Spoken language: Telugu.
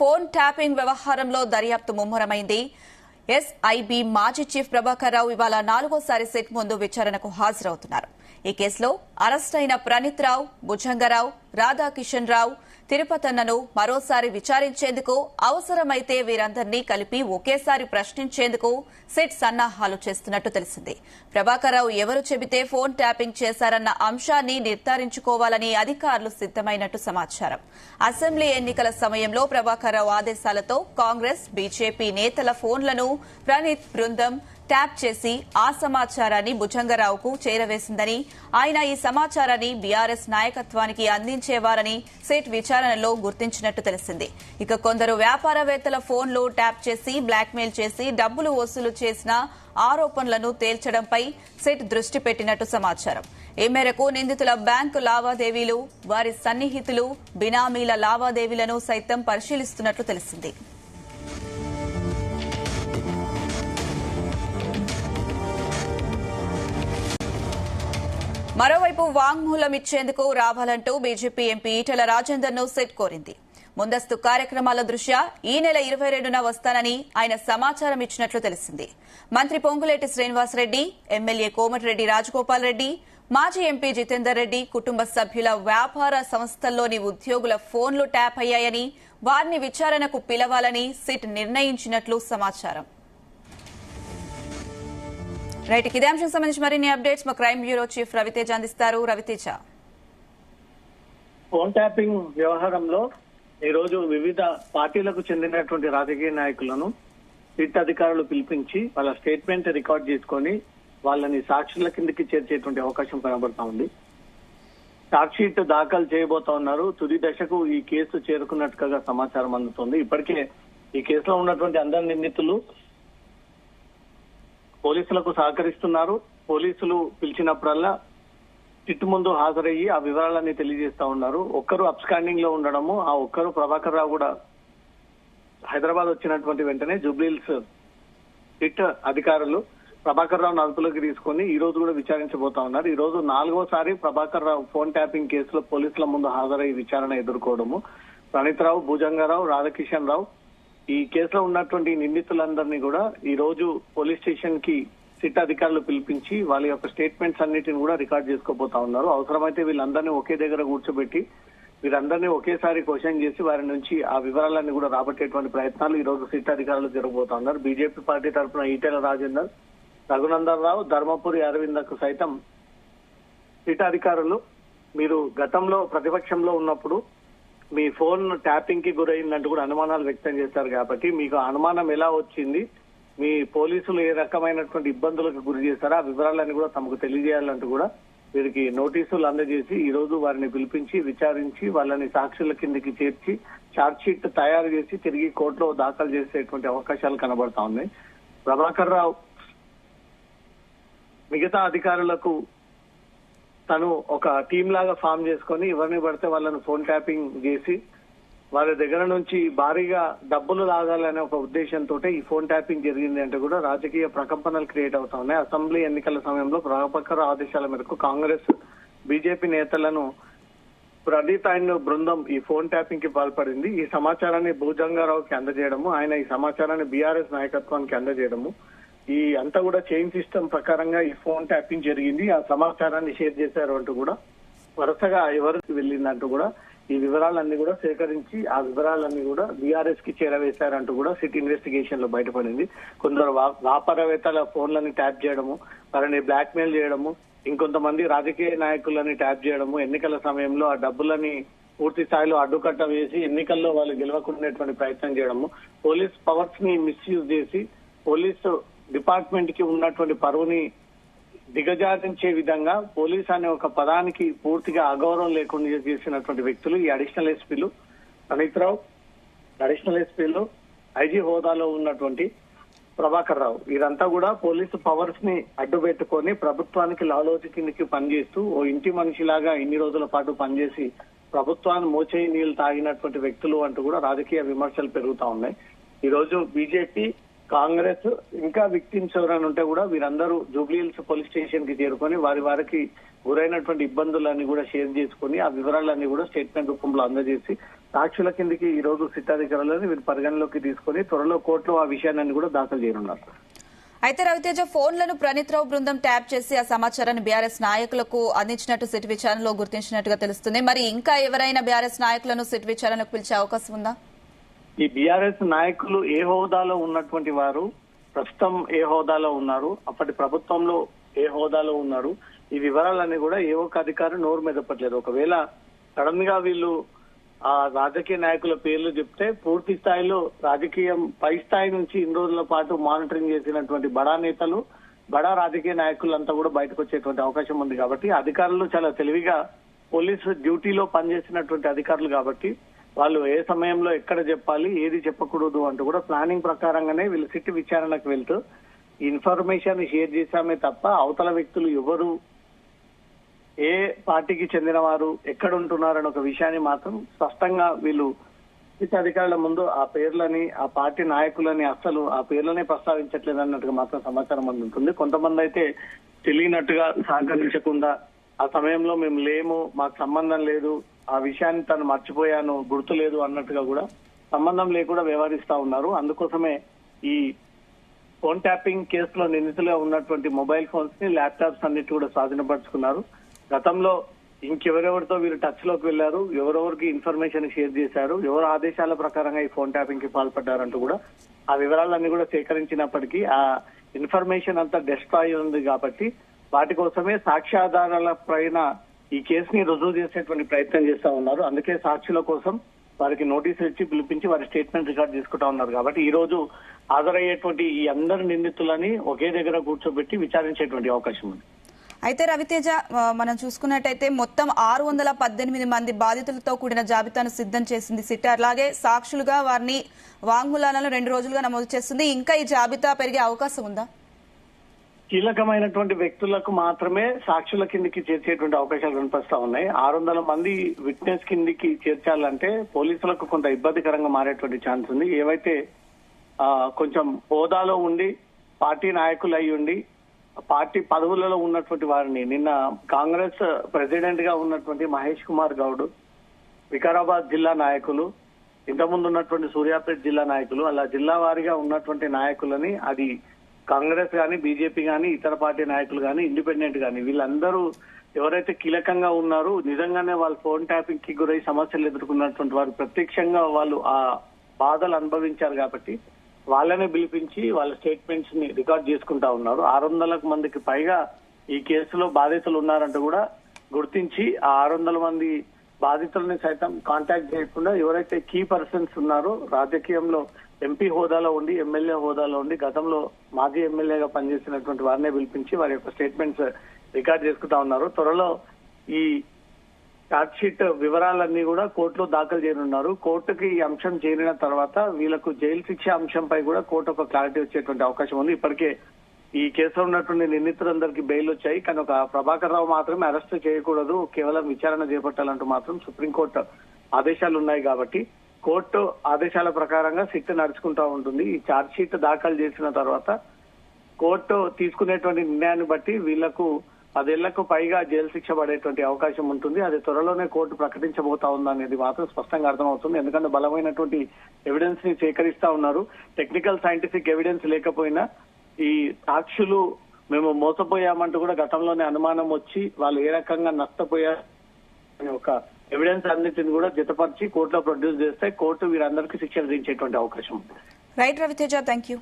ఫోన్ ట్యాపింగ్ వ్యవహారంలో దర్యాప్తు ముమ్మరమైంది. ఎస్ఐబి మాజీ చీఫ్ ప్రభాకర్ రావు ఇవాళ 4వ సిట్ ముందు విచారణకు హాజరవుతున్నారు. ఈ కేసులో అరెస్టైన ప్రణీత్ రావు, భుజంగరావు, రాధాకిషన్ రావు, తిరుపతన్నను మరోసారి విచారించేందుకు, అవసరమైతే వీరందరినీ కలిపి ఒకేసారి ప్రశ్నించేందుకు సిట్ సన్నాహాలు చేస్తున్నట్టు తెలిసింది. ప్రభాకర్ రావు ఎవరు చెబితే ఫోన్ ట్యాపింగ్ చేశారన్న అంశాన్ని నిర్ధారించుకోవాలని అధికారులు సిద్దమైనట్టు సమాచారం. అసెంబ్లీ ఎన్నికల సమయంలో ప్రభాకర్ రావు ఆదేశాలతో కాంగ్రెస్, బీజేపీ నేతల ఫోన్లను ప్రణీత్ బృందం ట్యాప్ చేసి ఆ సమాచారాన్ని భుజంగరావుకు చేరవేసిందని, ఆయన ఈ సమాచారాన్ని బీఆర్ఎస్ నాయకత్వానికి అందించేవారని సిట్ విచారణలో గుర్తించినట్టు తెలిసింది. ఇక కొందరు వ్యాపారవేత్తల ఫోన్లు ట్యాప్ చేసి బ్లాక్మెయిల్ చేసి డబ్బులు వసూలు చేసిన ఆరోపణలను తేల్చడంపై సిట్ దృష్టి పెట్టినట్టు సమాచారం. ఈ మేరకు నిందితుల బ్యాంకు లావాదేవీలు, వారి సన్నిహితులు, బినామీల లావాదేవీలను సైతం పరిశీలిస్తున్నట్లు తెలిసింది. మరోవైపు వాంగ్మూలం ఇచ్చేందుకు రావాలంటూ బీజేపీ ఎంపీ ఈటెల రాజేందర్ను సిట్ కోరింది. ముందస్తు కార్యక్రమాల దృష్ట్యా ఈ నెల 22న వస్తానని ఆయన సమాచారం ఇచ్చినట్లు తెలిసింది. మంత్రి పొంగులేటి శ్రీనివాసరెడ్డి, ఎమ్మెల్యే కోమటిరెడ్డి రాజగోపాల్ రెడ్డి, మాజీ ఎంపీ జితేందర్ రెడ్డి కుటుంబ సభ్యుల వ్యాపార సంస్థల్లోని ఉద్యోగుల ఫోన్లు ట్యాప్ అయ్యాయని, వారిని విచారణకు పిలవాలని సిట్ నిర్ణయించినట్లు సమాచారం. రైట్, ఇదే అంశం సంబంధించి మరిన్ని అప్డేట్స్ మా క్రైమ్ బ్యూరో చీఫ్ రవితేజ అందిస్తారు. రవితేజ, ఫోన్ ట్యాపింగ్ వ్యవహారంలో ఈ రోజు వివిధ పార్టీలకు చెందినటువంటి రాజకీయ నాయకులను సిట్ అధికారులు పిలిపించి వాళ్ళ స్టేట్మెంట్ రికార్డ్ చేసుకొని వాళ్ళని సాక్షుల కిందకి చేర్చేటువంటి అవకాశం కనబడతా ఉంది. ఛార్జ్ షీట్ దాఖలు చేయబోతా ఉన్నారు. తుది దశకు ఈ కేసు చేరుకున్నట్టుగా సమాచారం అందుతోంది. ఇప్పటికే ఈ కేసులో ఉన్నటువంటి అందరి నిందితులు పోలీసులకు సహకరిస్తున్నారు. పోలీసులు పిలిచినప్పుడల్లా సిట్ ముందు హాజరయ్యి ఆ వివరాలన్నీ తెలియజేస్తా ఉన్నారు. ఒక్కరు అబ్స్కాండింగ్ లో ఉండడము, ఆ ఒక్కరు ప్రభాకర్ రావు కూడా హైదరాబాద్ వచ్చినటువంటి వెంటనే జూబ్లీహిల్స్ సిట్ అధికారులు ప్రభాకర్ రావు అదుపులోకి తీసుకుని ఈ రోజు కూడా విచారించబోతా ఉన్నారు. ఈ రోజు 4వసారి ప్రభాకర్ రావు ఫోన్ ట్యాపింగ్ కేసులో పోలీసుల ముందు హాజరై విచారణ ఎదుర్కోవడము. ప్రణీత్ రావు, భుజంగరావు, రాధాకిషన్ రావు, ఈ కేసులో ఉన్నటువంటి నిందితులందరినీ కూడా ఈ రోజు పోలీస్ స్టేషన్ కి సిట్ అధికారులు పిలిపించి వాళ్ళ యొక్క స్టేట్మెంట్స్ అన్నిటిని కూడా రికార్డ్ చేసుకోబోతా ఉన్నారు. అవసరమైతే వీళ్ళందరినీ ఒకే దగ్గర కూర్చోబెట్టి వీరందరినీ ఒకేసారి క్వశ్చన్ చేసి వారి నుంచి ఆ వివరాలన్నీ కూడా రాబట్టేటువంటి ప్రయత్నాలు ఈ రోజు సిట్ అధికారులు జరగబోతా ఉన్నారు. బీజేపీ పార్టీ తరఫున ఈటెల రాజేందర్, రఘునందన్ రావు, ధర్మపురి అరవిందకు సైతం సిట్ అధికారులు మీరు గతంలో ప్రతిపక్షంలో ఉన్నప్పుడు మీ ఫోన్ ట్యాపింగ్ కి గురైందంటూ కూడా అనుమానాలు వ్యక్తం చేశారు. కాబట్టి మీకు అనుమానం ఎలా వచ్చింది, మీ పోలీసులు ఏ రకమైనటువంటి ఇబ్బందులకు గురి చేశారో ఆ వివరాలన్నీ కూడా తమకు తెలియజేయాలంటూ కూడా వీరికి నోటీసులు అందజేసి ఈ రోజు వారిని పిలిపించి విచారించి వాళ్ళని సాక్షుల కిందకి చేర్చి ఛార్జ్ షీట్ తయారు చేసి తిరిగి కోర్టులో దాఖలు చేసేటువంటి అవకాశాలు కనబడతా ఉన్నాయి. ప్రభాకర్ రావు మిగతా అధికారులకు తను ఒక టీం లాగా ఫామ్ చేసుకొని ఎవరిని పడితే వాళ్ళని ఫోన్ ట్యాపింగ్ చేసి వాళ్ళ దగ్గర నుంచి భారీగా డబ్బులు లాగాలనే ఒక ఉద్దేశంతో ఈ ఫోన్ ట్యాపింగ్ జరిగింది అంటే కూడా రాజకీయ ప్రకంపనలు క్రియేట్ అవుతా ఉన్నాయి. అసెంబ్లీ ఎన్నికల సమయంలో ప్రభాకర్ ఆదేశాల మేరకు కాంగ్రెస్, బీజేపీ నేతలను ప్రణీత్ అండ్ బృందం ఈ ఫోన్ ట్యాపింగ్ కి పాల్పడింది. ఈ సమాచారాన్ని భుజంగరావుకి అందజేయడము, ఆయన ఈ సమాచారాన్ని బీఆర్ఎస్ నాయకత్వానికి అందజేయడము, ఈ అంతా కూడా చైన్ సిస్టమ్ ప్రకారంగా ఈ ఫోన్ ట్యాపింగ్ జరిగింది. ఆ సమాచారాన్ని షేర్ చేశారు అంటూ కూడా వరుసగా ఎవరికి వెళ్ళిందంటూ కూడా ఈ వివరాలన్నీ కూడా సేకరించి ఆ వివరాలన్నీ కూడా బీఆర్ఎస్ కి చేరవేశారంటూ కూడా సిట్ ఇన్వెస్టిగేషన్ లో బయటపడింది. కొందరు వ్యాపారవేత్తల ఫోన్లని ట్యాప్ చేయడము, వారిని బ్లాక్ మెయిల్ చేయడము, ఇంకొంతమంది రాజకీయ నాయకులని ట్యాప్ చేయడము, ఎన్నికల సమయంలో ఆ డబ్బులని పూర్తి స్థాయిలో అడ్డుకట్ట వేసి ఎన్నికల్లో వాళ్ళు గెలవకుండేటువంటి ప్రయత్నం చేయడము, పోలీస్ పవర్స్ ని మిస్యూజ్ చేసి పోలీసు డిపార్ట్మెంట్ కి ఉన్నటువంటి పరువుని దిగజారించే విధంగా పోలీస్ అనే ఒక పదానికి పూర్తిగా అగౌరవం లేకుండా చేసినటువంటి వ్యక్తులు ఈ అడిషనల్ ఎస్పీలు ప్రణీత్ రావు, అడిషనల్ ఎస్పీలు, ఐజీ హోదాలో ఉన్నటువంటి ప్రభాకర్ రావు, వీరంతా కూడా పోలీసు పవర్స్ ని అడ్డు పెట్టుకొని ప్రభుత్వానికి లాలోచి కిందకి పనిచేస్తూ ఓ ఇంటి మనిషిలాగా ఇన్ని రోజుల పాటు పనిచేసి ప్రభుత్వాన్ని మోచేయి నీళ్లు తాగినటువంటి వ్యక్తులు అంటూ కూడా రాజకీయ విమర్శలు పెరుగుతా ఉన్నాయి. ఈ రోజు బీజేపీ, కాంగ్రెస్ ఇంకా విక్టిమ్స్ ఎవరైనా ఉంటే కూడా వీరందరూ జూబ్లీహిల్స్ పోలీస్ స్టేషన్ కి చేరుకొని వారికి గురైనటువంటి ఇబ్బందులన్నీ కూడా షేర్ చేసుకుని ఆ వివరాలన్నీ కూడా స్టేట్మెంట్ రూపంలో అందజేసి సాక్షుల కిందికి ఈ రోజు సిట్ అధికారులను వీరు పరిగణలోకి తీసుకుని త్వరలో కోర్టులో ఆ విషయాన్ని కూడా దాఖలు చేయనున్నారు. అయితే రవితేజ ఫోన్లను ప్రణీత్ రావు బృందం ట్యాప్ చేసి ఆ సమాచారాన్ని బీఆర్ఎస్ నాయకులకు అందించినట్టు సిట్ విచారణలో గుర్తించినట్టుగా తెలుస్తుంది. మరి ఇంకా ఎవరైనా బీఆర్ఎస్ నాయకులను సిట్ విచారణకు పిలిచే అవకాశం ఉందా? ఈ బీఆర్ఎస్ నాయకులు ఏ హోదాలో ఉన్నటువంటి వారు, ప్రస్తుతం ఏ హోదాలో ఉన్నారు, అప్పటి ప్రభుత్వంలో ఏ హోదాలో ఉన్నారు, ఈ వివరాలన్నీ కూడా ఏ ఒక్క అధికారి నోరు మెదపట్లేదు. ఒకవేళ సడన్ గా వీళ్ళు ఆ రాజకీయ నాయకుల పేర్లు చెప్తే పూర్తి స్థాయిలో రాజకీయం పై స్థాయి నుంచి ఇన్ని రోజుల పాటు మానిటరింగ్ చేసినటువంటి బడా నేతలు, బడా రాజకీయ నాయకులంతా కూడా బయటకు వచ్చేటువంటి అవకాశం ఉంది. కాబట్టి అధికారులు చాలా తెలివిగా పోలీసు డ్యూటీలో పనిచేసినటువంటి అధికారులు కాబట్టి వాళ్ళు ఏ సమయంలో ఎక్కడ చెప్పాలి, ఏది చెప్పకూడదు అంటూ కూడా ప్లానింగ్ ప్రకారంగానే వీళ్ళు సిట్ విచారణకు వెళ్తూ ఇన్ఫర్మేషన్ షేర్ చేశామే తప్ప అవతల వ్యక్తులు ఎవరు, ఏ పార్టీకి చెందిన వారు, ఎక్కడ ఉంటున్నారని ఒక విషయాన్ని మాత్రం స్పష్టంగా వీళ్ళు సిట్ అధికారుల ముందు ఆ పేర్లని, ఆ పార్టీ నాయకులని అస్సలు ఆ పేర్లనే ప్రస్తావించట్లేదు అన్నట్టుగా మాత్రం సమాచారం అందుతుంది. కొంతమంది అయితే తెలియనట్టుగా సహకరించకుండా ఆ సమయంలో మేము లేము, మాకు సంబంధం లేదు, ఆ విషయాన్ని తను మర్చిపోయాను, గుర్తులేదు అన్నట్టుగా కూడా సంబంధం లేకుండా వ్యవహరిస్తా ఉన్నారు. అందుకోసమే ఈ ఫోన్ ట్యాపింగ్ కేసులో నిందితులుగా ఉన్నటువంటి మొబైల్ ఫోన్స్ ని, ల్యాప్టాప్స్ అన్నిటి కూడా స్వాధీనపరుచుకున్నారు. గతంలో ఇంకెవరెవరితో వీరు టచ్ లోకి వెళ్లారు, ఎవరెవరికి ఇన్ఫర్మేషన్ షేర్ చేశారు, ఎవరు ఆదేశాల ప్రకారంగా ఈ ఫోన్ ట్యాపింగ్ కి పాల్పడ్డారంటూ కూడా ఆ వివరాలన్నీ కూడా సేకరించినప్పటికీ ఆ ఇన్ఫర్మేషన్ అంతా డెస్ట్రాయ్ ఉంది కాబట్టి వాటి కోసమే సాక్ష్యాధారాల పైన ఈ కేసుని రుజువు చేసేటువంటి ప్రయత్నం చేస్తా ఉన్నారు. అందుకే సాక్షుల కోసం వారికి నోటీసులు ఇచ్చి పిలిపించి వారి స్టేట్మెంట్ రికార్డ్ చేసుకుంటా ఉన్నారు. కాబట్టి ఈ రోజు హాజరయ్యేటువంటి ఈ అందరి నిందితులని ఒకే దగ్గర కూర్చోబెట్టి విచారించేటువంటి అవకాశం ఉంది. అయితే రవితేజ, మనం చూసుకున్నట్టయితే మొత్తం 618 మంది బాధితులతో కూడిన జాబితాను సిద్ధం చేసింది సిట్. అలాగే సాక్షులుగా వారిని వాంగ్మూలాలను 2 రోజులుగా నమోదు చేస్తుంది. ఇంకా ఈ జాబితా పెరిగే అవకాశం ఉందా? కీలకమైనటువంటి వ్యక్తులకు మాత్రమే సాక్షుల కిందికి చేర్చేటువంటి అవకాశాలు కనిపిస్తా ఉన్నాయి. 600 మంది విట్నెస్ కిందికి చేర్చాలంటే పోలీసులకు కొంత ఇబ్బందికరంగా మారేటువంటి ఛాన్స్ ఉంది. ఏవైతే కొంచెం హోదాలో ఉండి పార్టీ నాయకులు అయి ఉండి పార్టీ పదవులలో ఉన్నటువంటి వారిని, నిన్న కాంగ్రెస్ ప్రెసిడెంట్ గా ఉన్నటువంటి మహేష్ కుమార్ గౌడ్, వికారాబాద్ జిల్లా నాయకులు, ఇంతకుముందు ఉన్నటువంటి సూర్యాపేట జిల్లా నాయకులు, అలా జిల్లా వారీగా ఉన్నటువంటి నాయకులని, అది కాంగ్రెస్ గాని, బీజేపీ గాని, ఇతర పార్టీ నాయకులు గాని, ఇండిపెండెంట్ గాని, వీళ్ళందరూ ఎవరైతే కీలకంగా ఉన్నారో నిజంగానే వాళ్ళు ఫోన్ ట్యాపింగ్ కి గురై సమస్యలు ఎదుర్కొన్నటువంటి వారు, ప్రత్యక్షంగా వాళ్ళు ఆ బాధలు అనుభవించారు కాబట్టి వాళ్ళనే పిలిపించి వాళ్ళ స్టేట్మెంట్స్ ని రికార్డ్ చేసుకుంటా ఉన్నారు. 600 మందికి పైగా ఈ కేసులో బాధితులు ఉన్నారంటూ కూడా గుర్తించి ఆ 600 మంది బాధితులని సైతం కాంటాక్ట్ చేయకుండా ఎవరైతే కీ పర్సన్స్ ఉన్నారో, రాజకీయంలో ఎంపీ హోదాలో ఉండి, ఎమ్మెల్యే హోదాలో ఉండి, గతంలో మాజీ ఎమ్మెల్యేగా పనిచేసినటువంటి వారినే పిలిపించి వారి యొక్క స్టేట్మెంట్స్ రికార్డ్ చేసుకుంటా ఉన్నారు. త్వరలో ఈ ఛార్జ్ షీట్ వివరాలన్నీ కూడా కోర్టులో దాఖలు చేయనున్నారు. కోర్టుకి ఈ అంశం చేరిన తర్వాత వీళ్ళకు జైలు శిక్ష అంశంపై కూడా కోర్టు ఒక క్లారిటీ వచ్చేటువంటి అవకాశం ఉంది. ఇప్పటికే ఈ కేసులో ఉన్నటువంటి నిందితులందరికీ బెయిల్ వచ్చాయి. కానీ ఒక ప్రభాకర్ రావు మాత్రమే అరెస్ట్ చేయకూడదు, కేవలం విచారణ చేపట్టాలంటూ మాత్రం సుప్రీంకోర్టు ఆదేశాలు ఉన్నాయి. కాబట్టి కోర్టు ఆదేశాల ప్రకారంగా సిట్ నడుచుకుంటా ఉంటుంది. ఈ ఛార్జ్ షీట్ దాఖలు చేసిన తర్వాత కోర్టు తీసుకునేటువంటి నిర్ణయాన్ని బట్టి వీళ్లకు 10 ఏళ్లకు పైగా జైలు శిక్ష పడేటువంటి అవకాశం ఉంటుంది. అది త్వరలోనే కోర్టు ప్రకటించబోతా ఉందనేది మాత్రం స్పష్టంగా అర్థమవుతుంది. ఎందుకంటే బలమైనటువంటి ఎవిడెన్స్ ని సేకరిస్తా ఉన్నారు. టెక్నికల్ సైంటిఫిక్ ఎవిడెన్స్ లేకపోయినా ఈ సాక్షులు మేము మోసపోయామంటూ కూడా గతంలోనే అనుమానం వచ్చి వాళ్ళు ఏ రకంగా నష్టపోయారు అనే ఒక ఎవిడెన్స్ అన్నిటిని కూడా జతపరిచి కోర్టులో ప్రొడ్యూస్ చేస్తే కోర్టు వీరందరికీ శిక్ష విధించేటువంటి అవకాశం ఉంది. Right Raviteja, thank you.